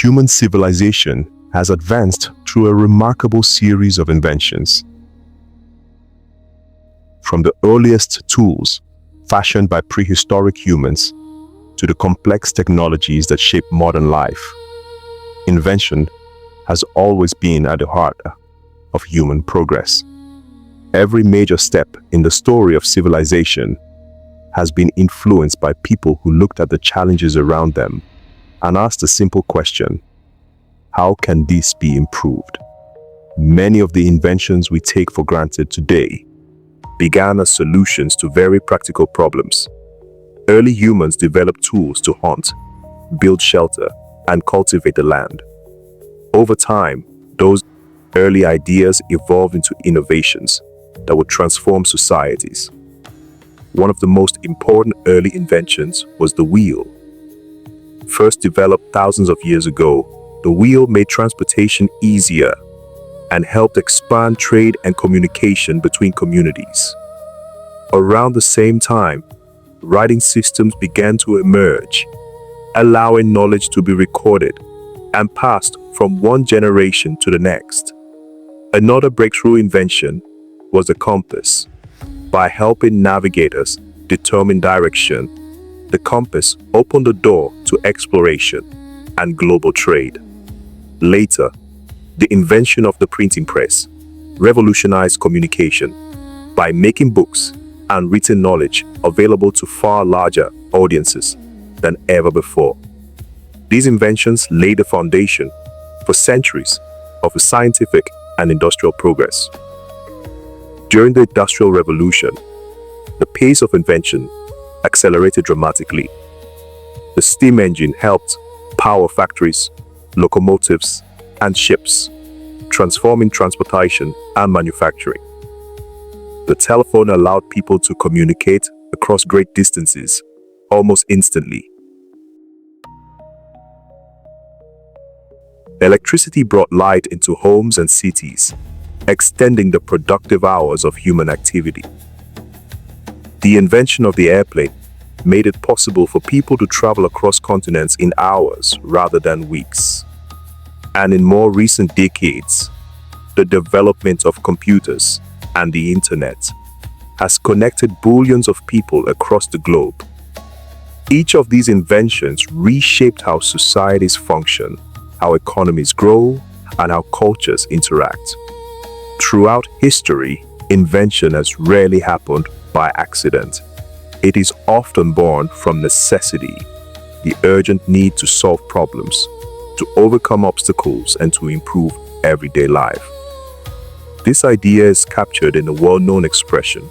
human civilization has advanced through a remarkable series of inventions. From the earliest tools fashioned by prehistoric humans to the complex technologies that shape modern life, invention has always been at the heart of human progress. Every major step in the story of civilization has been influenced by people who looked at the challenges around them and asked a simple question: how can this be improved? Many of the inventions we take for granted today began as solutions to very practical problems. Early humans developed tools to hunt, build shelter, and cultivate the land. Over time, those early ideas evolved into innovations that would transform societies. One of the most important early inventions was the wheel. First developed thousands of years ago, the wheel made transportation easier and helped expand trade and communication between communities. Around the same time, writing systems began to emerge, allowing knowledge to be recorded and passed from one generation to the next. Another breakthrough invention was the compass. By helping navigators determine direction, the compass opened the door to exploration and global trade. Later, the invention of the printing press revolutionized communication by making books and written knowledge available to far larger audiences than ever before. These inventions laid the foundation for centuries of scientific and industrial progress. During the Industrial Revolution, the pace of invention accelerated dramatically. The steam engine helped power factories, locomotives, and ships, transforming transportation and manufacturing. The telephone allowed people to communicate across great distances almost instantly. Electricity brought light into homes and cities, extending the productive hours of human activity. The invention of the airplane made it possible for people to travel across continents in hours rather than weeks. And in more recent decades, the development of computers and the internet has connected billions of people across the globe. Each of these inventions reshaped how societies function, how economies grow, and how cultures interact. Throughout history, invention has rarely happened by accident. It is often born from necessity, the urgent need to solve problems, to overcome obstacles, and to improve everyday life. This idea is captured in the well-known expression,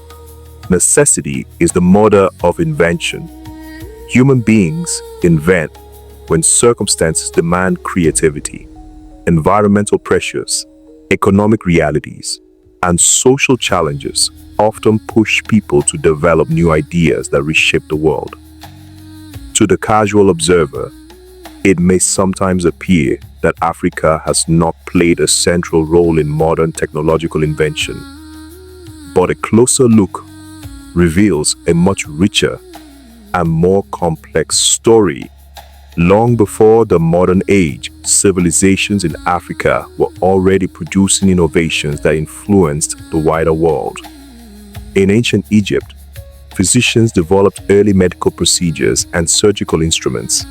necessity is the mother of invention. Human beings invent when circumstances demand creativity. Environmental pressures, economic realities, and social challenges often push people to develop new ideas that reshape the world. To the casual observer, it may sometimes appear that Africa has not played a central role in modern technological invention, but a closer look reveals a much richer and more complex story. Long before the modern age, civilizations in Africa were already producing innovations that influenced the wider world. In ancient Egypt, physicians developed early medical procedures and surgical instruments,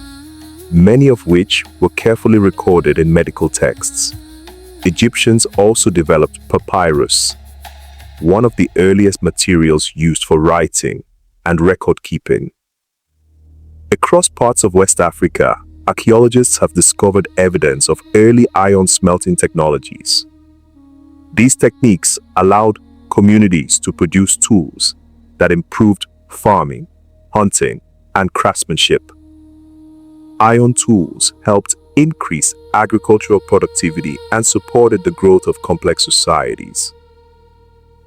many of which were carefully recorded in medical texts. Egyptians also developed papyrus, one of the earliest materials used for writing and record keeping. Across parts of West Africa, archaeologists have discovered evidence of early iron smelting technologies. These techniques allowed communities to produce tools that improved farming, hunting, and craftsmanship. Iron tools helped increase agricultural productivity and supported the growth of complex societies.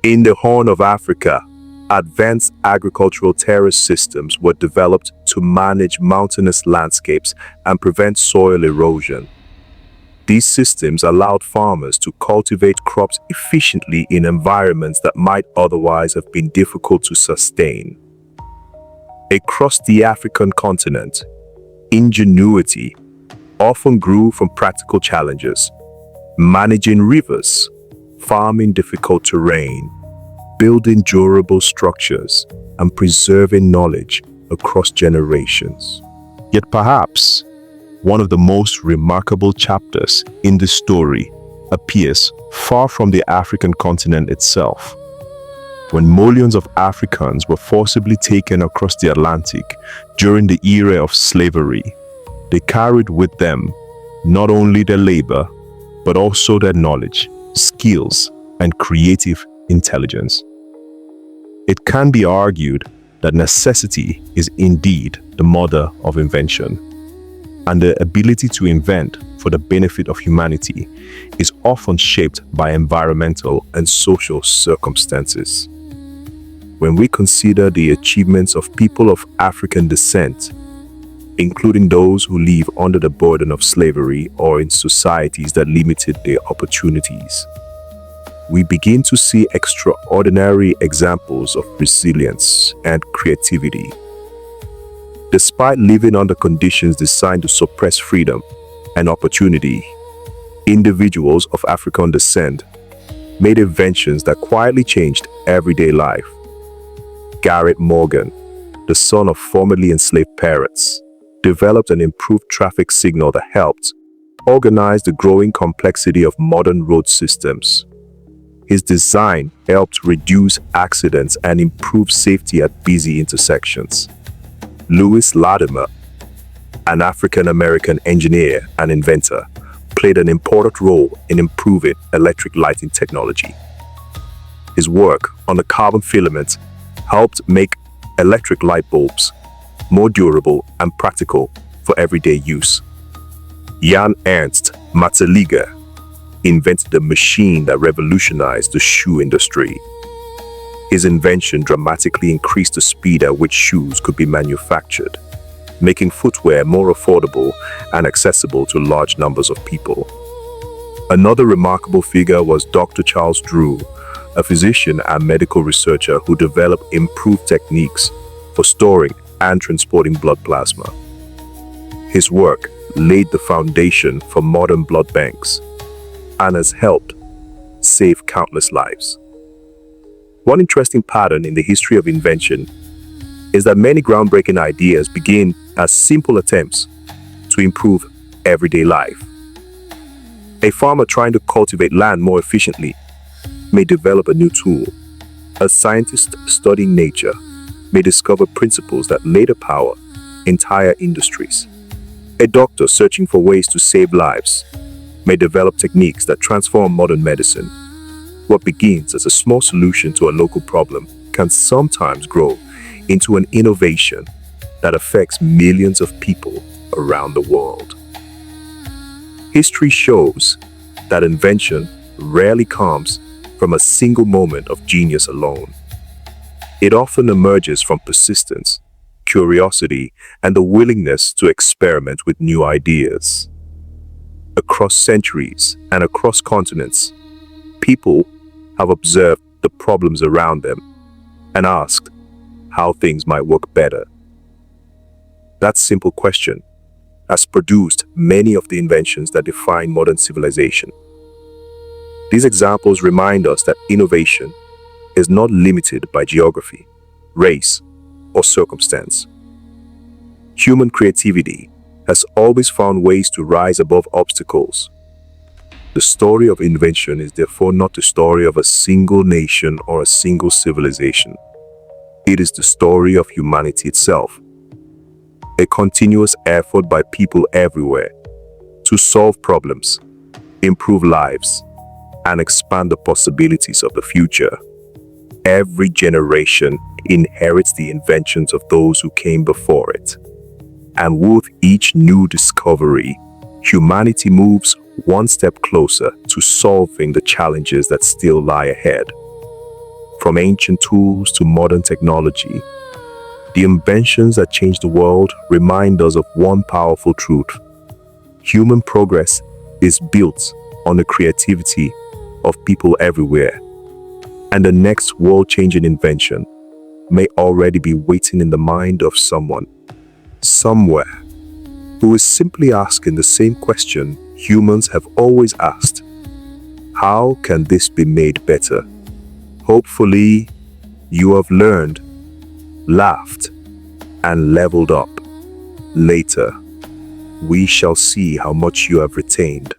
In the Horn of Africa, advanced agricultural terrace systems were developed to manage mountainous landscapes and prevent soil erosion. These systems allowed farmers to cultivate crops efficiently in environments that might otherwise have been difficult to sustain. Across the African continent, ingenuity often grew from practical challenges: managing rivers, farming difficult terrain, building durable structures, and preserving knowledge across generations. Yet perhaps one of the most remarkable chapters in this story appears far from the African continent itself. When millions of Africans were forcibly taken across the Atlantic during the era of slavery, they carried with them not only their labor, but also their knowledge, skills, and creative intelligence. It can be argued that necessity is indeed the mother of invention, and the ability to invent for the benefit of humanity is often shaped by environmental and social circumstances. When we consider the achievements of people of African descent, including those who live under the burden of slavery or in societies that limited their opportunities, we begin to see extraordinary examples of resilience and creativity. Despite living under conditions designed to suppress freedom and opportunity, individuals of African descent made inventions that quietly changed everyday life. Garrett Morgan, the son of formerly enslaved parents, developed an improved traffic signal that helped organize the growing complexity of modern road systems. His design helped reduce accidents and improve safety at busy intersections. Louis Latimer, an African-American engineer and inventor, played an important role in improving electric lighting technology. His work on the carbon filament helped make electric light bulbs more durable and practical for everyday use. Jan Ernst Matzeliger invented a machine that revolutionized the shoe industry. His invention dramatically increased the speed at which shoes could be manufactured, making footwear more affordable and accessible to large numbers of people. Another remarkable figure was Dr. Charles Drew, a physician and medical researcher who developed improved techniques for storing and transporting blood plasma. His work laid the foundation for modern blood banks and has helped save countless lives. One interesting pattern in the history of invention is that many groundbreaking ideas begin as simple attempts to improve everyday life. A farmer trying to cultivate land more efficiently may develop a new tool. A scientist studying nature may discover principles that later power entire industries. A doctor searching for ways to save lives may develop techniques that transform modern medicine. What begins as a small solution to a local problem can sometimes grow into an innovation that affects millions of people around the world. History shows that invention rarely comes from a single moment of genius alone. It often emerges from persistence, curiosity, and the willingness to experiment with new ideas. Across centuries and across continents, people have observed the problems around them and asked how things might work better. That simple question has produced many of the inventions that define modern civilization. These examples remind us that innovation is not limited by geography, race, or circumstance. Human creativity has always found ways to rise above obstacles. The story of invention is therefore not the story of a single nation or a single civilization. It is the story of humanity itself, a continuous effort by people everywhere to solve problems, improve lives, and expand the possibilities of the future. Every generation inherits the inventions of those who came before it. And with each new discovery, humanity moves one step closer to solving the challenges that still lie ahead. From ancient tools to modern technology, the inventions that change the world remind us of one powerful truth. Human progress is built on the creativity of people everywhere, and the next world-changing invention may already be waiting in the mind of someone, somewhere, who is simply asking the same question humans have always asked. How can this be made better? Hopefully, you have learned, laughed, and leveled up. Later, we shall see how much you have retained.